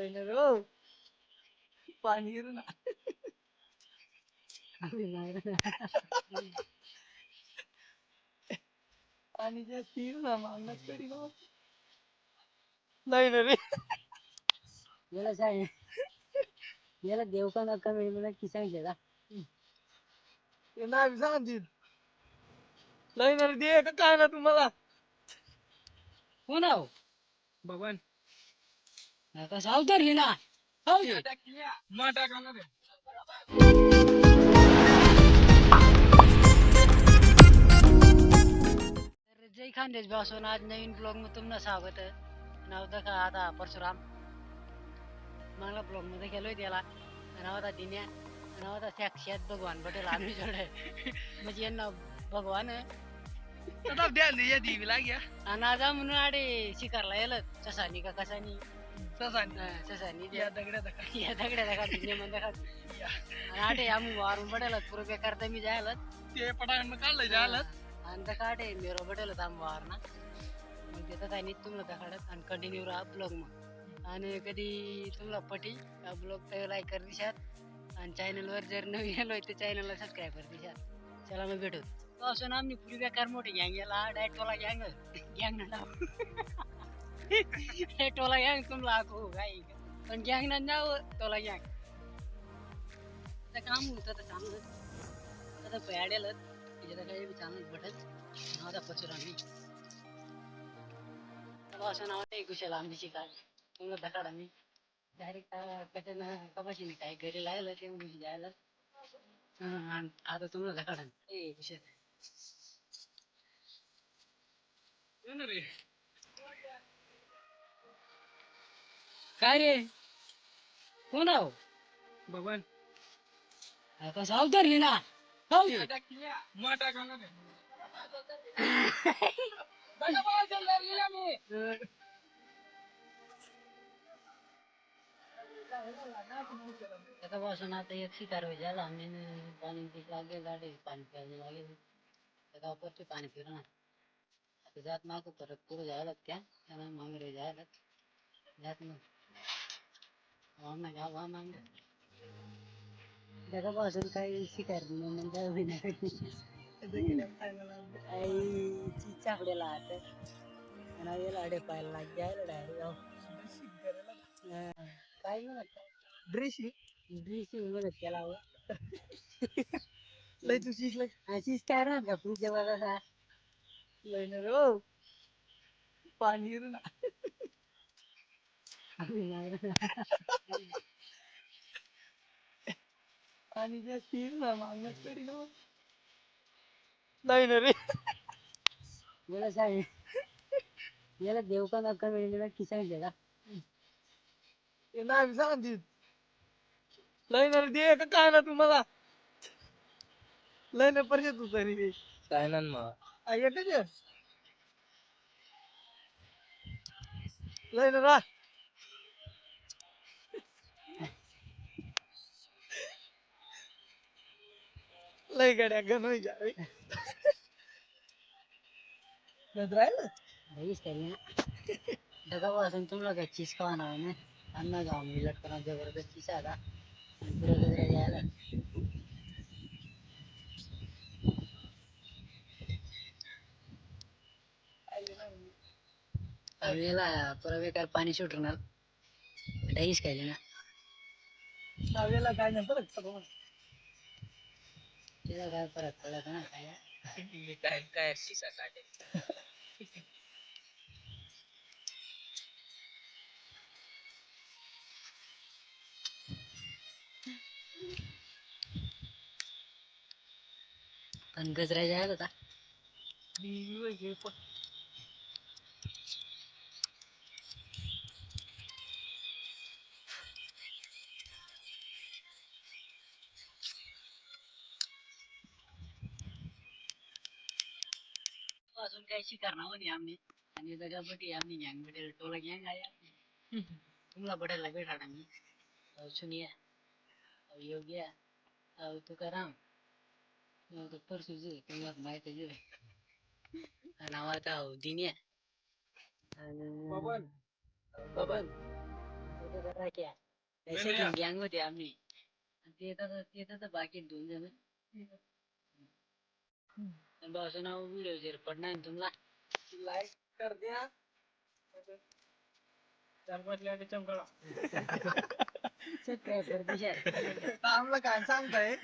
लय रो पाणी गिर ना पाणी जास्त येईल ना मागणार कधी नो नाही ना रे याला सांग याला देव का नका मिळून की सांगितलं ते नाही सांगतील नाही ना रे दे का काय ना तुम्हाला कोण आहो भगवान आता सावधारली ना माटा खाणार आहे तर जय खानदेश भाषण आज नवीन ब्लॉग मध्ये तुमनं स्वागत आहे नाव का आता परशुराम मागला ब्लॉग मध्ये गेलोय त्याला नाव होता दिन्या नाव होता साक्षात भगवान पटेल आम्ही जोडे म्हणजे यांना भगवान आता ध्यान दे दी भी लाग गया आणि आज म्हणून आडे शिकारला येलं ससानी का कसानी ससानी या दगड्या दगड या दगड्या दगड दिन्या मध्ये आणि आडे आम्ही वारून पटेल पुरं बेकार तर मी जायला ते पटांगण में काढलं जायला आणि त्या काढे मेरो पटेल आम वार ना मग देतात आणि तुम्हाला दाखवत आणि कंटिन्यू राहा ब्लॉग मग आणि कधी तुम्हाला पटी ब्लॉग तर लाईक कर दिशात आणि चॅनलवर जर नवीन आलोय तर चॅनलला सबस्क्राईब कर दिशात चला मग भेटू तो असं ना आम्ही पुरी बेकार मोठी गँग याला डायरेक्ट टोला गँग गँग ना नाव टोला गँग तुम्हाला आखो काय पण गँग ना नाव टोला गँग काम होतं तर चांगलं आता पॅडेल त्याच्यात काही चांगलं भेटत नाव परशुरामी असं नाव नाही कुशाला आमची शिकार तुम्हाला धकाड आम्ही डायरेक्ट कशानं कपाशी नाही काय घरी लायला ते मुली जायला आता तुम्हाला धकाड ए कुशल काय रे कोण आहो भगवान आता सावधारली ना माटा खाणार आहे आता पासून आता एक शिकार होईल झाला आम्ही पाणी लागेल गाडी पाणी प्यायला लागेल त्या गावपरचे पाणी फिरणार आता जात मागं परत पुढे जायला त्याला मागरे जायला जात मग गाव माग त्याचा पासून काही शिकार आई चाकड्याला आता अडे पाहायला लाग जायला डायरेक्ट जाऊ काय म्हणत ड्रेसिंग म्हणत त्याला लय तू शिकलाय अशीच काय राहत का पुढच्या वेळेला लय ना रो पाणी गिर ना पाणी जास्त येईल ना मागणार कधी नो नाही ना रे याला सांग याला देव का नका मिळेल की सांगितलं ते नाही सांगतील लय ना रे दे का काय ना तुम्हाला लय ना परिषद तू तरी काय ना मग एकच लय ना रा लय गड्या गण होई जावे राहिलं भाईच काही ना डगावासून तुम्हाला काय चीज खावा ना अन्न जाऊ मी लटकन जबरदस्त चीज आला पुढे गजरा यायला याला पुरा बेकार पाणी सुटणार डाईच खायले ना नावेला काय नाही बरं सगळं त्याला काय फरक पडला ना काय काय काय शिसा काढे पण गजरा जायला होता अजून काही शिकार नव्हती आम्ही आणि जगापटी आम्ही गँग भेटेल टोला गँग आहे तुम्हाला बटायला भेटा आम्ही सुनिया योग्य तुकाराम परसुजी तुम्हाला माहिती आहे नावाचा दिन्या आणि बबन गँग होते आम्ही ते येतात बाकी 2 जण भाऊचं नाव व्हिडिओ शेअर पडणार तुम्हाला लाईक कर द्या चमकला चमकला सबस्क्राईब कर दिशा आम्हाला काय सांगताय